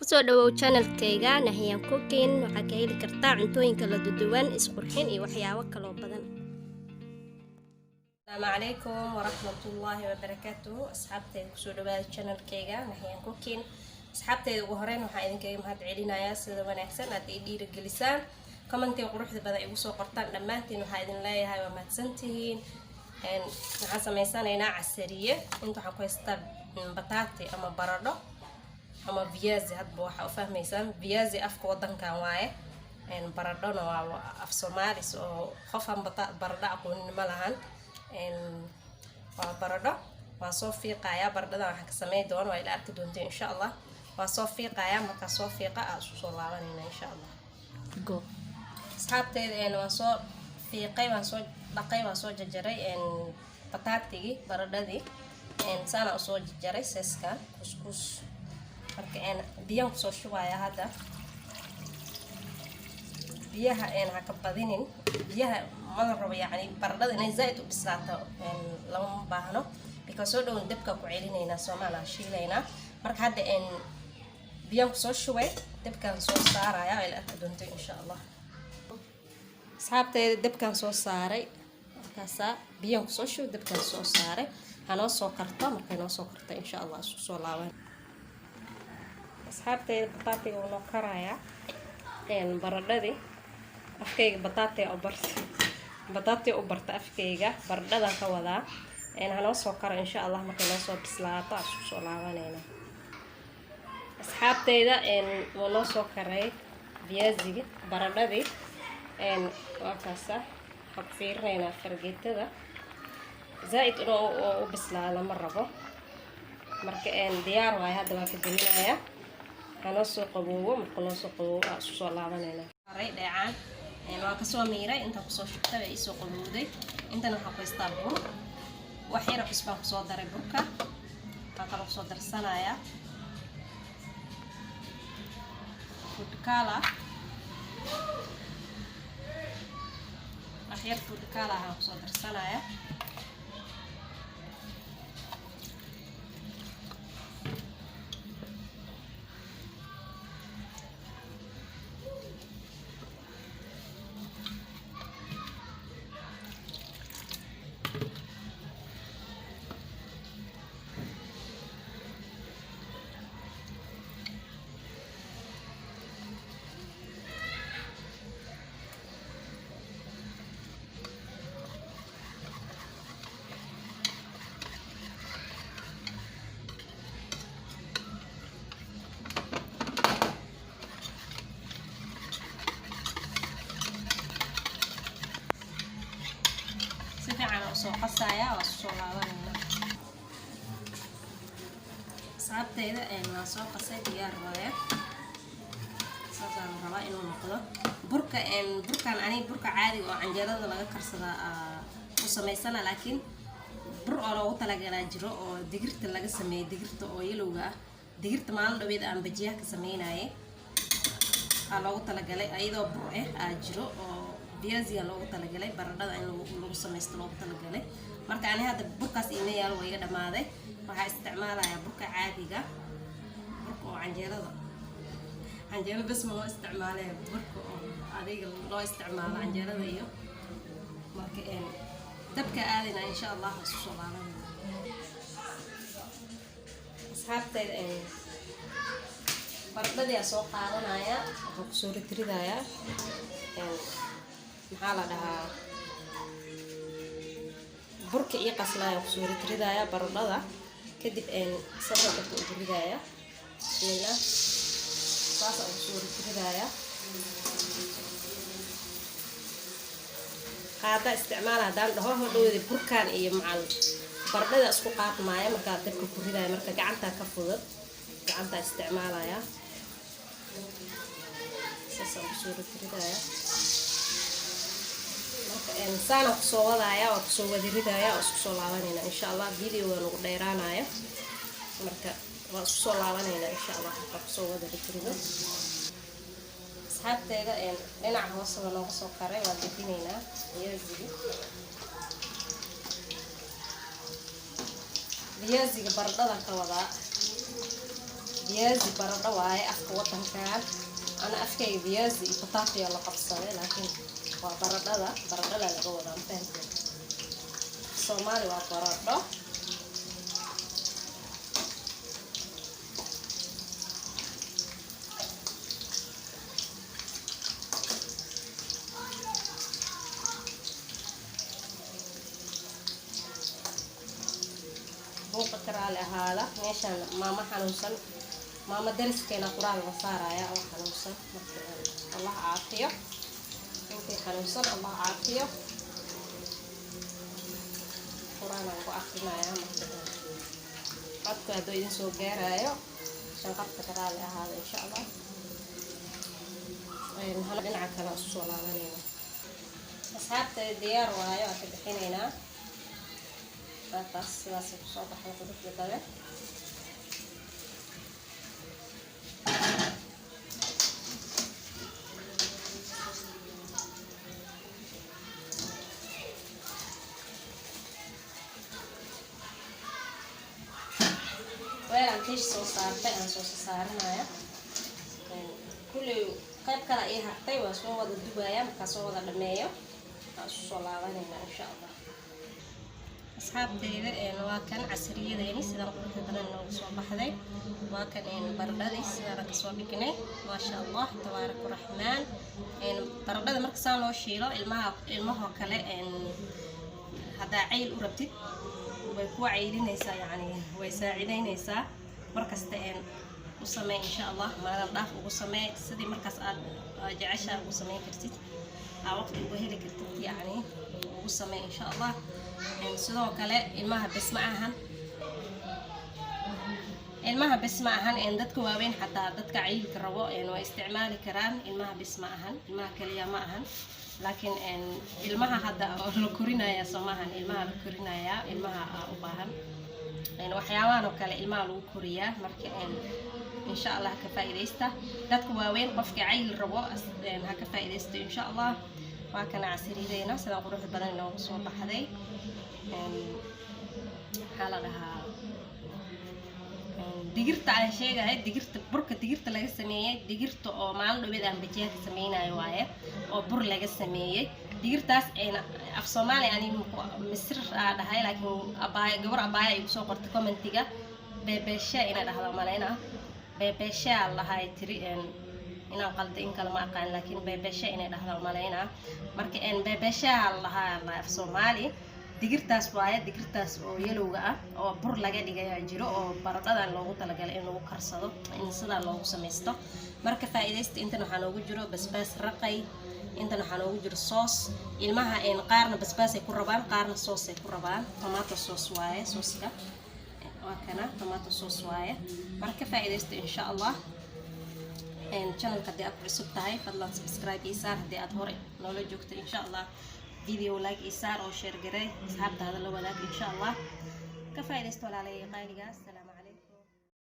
kusoo dhawow channelkayga Nahyan Cooking waxaa ka heli kartaa cuntooyin kala duwan isqurxin iyo waxyaabo kala badan. Assalamu alaykum wa rahmatullahi wa barakatuh. Asxaabtayda kusoo dhawaada channelkayga Nahyan Cooking. Asxaabtayda ugu horreyn waxaan idinkaga mahad celinayaa sida wanaagsan aad ii dhiirigelisaan. Commentiga quruxda badan igu soo qortaan dhammaantiin waxaan idin leeyahay waa mahadsantihiin. waxaan sameysanaynaa casariye inta waxaan ku haystaa bataati ama baradho ama viazi hadba waxa u fahmaysaan viazi afka wadankan waaye baradhona waa af Soomaaliis oo qof aan baradho aqoonin ma lahan waa baradho waa soo fiiqayaa baradhada waxaan ka sameyn doonaa waa ila arki doonteen insha Allah waa soo fiiqayaa marka soo fiiqa aan soo laabanayna insha Allah go asxaabtayda waan soo fiiqay waan soo dhaqay waan soo jajaray bataatigi baradhadii sana u soo jajaray seeska kuskus marka biyaha ku soo shubaya hadda biyaha ha ka badinin biyaha ma rabo yaani baradhada inay zaid u bislaato lama baahno because soo dhow dabka ku celinayna Soomaaliya shiilayna marka hadda biyaha ku soo shubay dabka soo saaraya ila arki doonto insha Allah asxaabtayda dabkan soo saaray markaasa biyaha ku soo shubay dabkan soo saaray hanoo soo karto markay noo soo karto insha Allah isku soo laaban asxaabtayda bataatiga oo karaya baradhadi afkayga bataati u barta afkayga baradhada ka wadaa hanoo soo karo insha Allah markay noo soo bislaato isku soo laabanayna asxaabtayda waa noo soo karay viaziga baradhadi waa kaasa hab fiirnayna fargeetada zaid oo u bislaado ma rabo marka diyaar waay hadda waa ka gelinaya hanoo soo qaboobo marka noo soo qaboobo isku soo laabanayna haray dheecaan waa ka soo miiray inta ku soo shubtay ay soo qabowday intana waxa ku haystaa bur wax yar cusbaan ku soo daray burka waxa kale ku soo darsanaya food color waxyar food color ku soo darsanaya soo qasaya oo soo laabanayna saabteeda waa soo qasay diyaar waaye sababta raba inuu noqdo burkan ani burka caadi oo canjeerada laga karsada u sameysana laakiin bur oo loogu talagalay jiro oo digirta laga sameeyay digirta oo yelowga ah digirta maalin dhaweed aan bajiyaha ka sameeyay loogu talagalay ayadoo bur jiro oo viazi loogu talagalay baradhada in lagu sameysto loogu talagalay marka ani hadda burkaas iimayl way iga dhamaaday waxa isticmaalayaa burka caadiga burka oo canjeerada bas ma loo isticmaalay burka oo adiga loo isticmaalo canjeerada iyo marka dabka aadina insha Allah isku soo laaban asxaabtayda baradhada soo qaadanaya waxa ku soo ridridaya maxaa la dhahaa burka iyo qaslaya ku soo ridridaya baradhada kadib safarka ku ridaya ila saas ku soo ridridaya qaada isticmaal hadaan dhaho hodhowdi burkan iyo macal baradhada isku qaadmaya marka dabka ku ridaya marka gacanta ka fudud gacanta isticmaalaya saas ku soo ridridaya sana ku soo wadaya oo ku soo wadiridaya oo isku soo laabanayna insha Allah video-ga ugu dheeraanaya marka waa isku soo laabanayna insha Allah ku soo wadirido asxaabtayda dhinaca hoose waa looga soo karay waa dibinayna viaziga baradhada ka wadaa viazi baradho waaye afka wadankan ana afkayga viazi iyo potato la qabsaday laakiin waa baradhada laga wadaa fahantay Soomaali waa baradho buuqa karaale ahaada meeshaan maama xanuunsan maama dariskeena quraan la saaraya oo xanuunsan marka Allah caafiyo intii xanuunsan Allah caafiyo quraan aan ku akhrinayaa marka codka haduu idin soo gaarayo shanqarta karaale ahaada insha Allah hal dhinaca kale u soo laabanayna asxaabta diyaar waayo aan ka bixinaynaa بس لازم صباح وقدر كده وين عنديش صوص عارفة أنا صوص صارنا كل قيب كلا إيه حتى واسمه وده دبي مكسور وده المايو الصلاة إن شاء الله asxaabteyda waa kan casriyadeeni sidaan quruxda badan noogu soo baxday waa kan baradhadii sidaan ka soo dhignay ma sha Allah tabaarak rahmaan baradhada marka saan loo shiilo ilmaha kale hada cayl u rabtid way ku caylinaysaa yani way saacideynaysaa markasta u sameey insha Allah maalin dhaaf ugu sameey sidii markaas aad jeceshaa ugu sameyn kartid waqti ugu heli kartid yani ugu sameey insha Allah sidoo kale ilmaha bes ma ahan dadka waaweyn xataa dadka cayilka rabo way isticmaali karaan ilmaha bes ma ahan ilmaha kaliya ma ahan laakiin ilmaha hadda la korinaya Soomahan ilmaha la korinaya ilmaha u baahan waxyaabahan oo kale ilmaha lagu koriyaa marka insha Allah ka faa'iideysta dadka waaweyn qofka cayil rabo ha ka faa'iideysto insha Allah waa kana casriyeena sida quruxda badan inoo soo baxday hala dhahaa digirta aan sheegahay digirta burka digirta laga sameeyay digirta oo maalin dhaweed aan bajiyaha ka sameeynayo waaye oo bur laga sameeyay digirtaas af Soomaali ani misir dhahay laakiin gabar abaaya ay soo qortay commentiga beebesha ina dhahdo maleena beebesha lahay tiri inaan qalday in kala ma aqaan laakiin beebesha ina dhahdo maleena marka beebesha lahaa af Soomaali digirtaas waaye digirtaas oo yelowga ah oo bur laga dhigay jiro oo baradhadan loogu talagalay in lagu karsado in sida loogu sameesto marka faa'iideysta inta waxaan ugu jiro basbaas raqay inta waxaan ugu jiro sauce ilmaha qaarna basbaas ay ku rabaan qaarna sauce ay ku rabaan tomato sauce waaye sauce-ka waa kana tomato sauce waaye marka faa'iideysta insha Allah channel-ka hadii aad cusub tahay fadlan subscribe iyo saar hadii aad hore noola joogto insha Allah فيديو لايك إيسار أو شير قري أصحاب هذا اللي وذاك إن شاء الله كفاية استوى عليه قايل السلام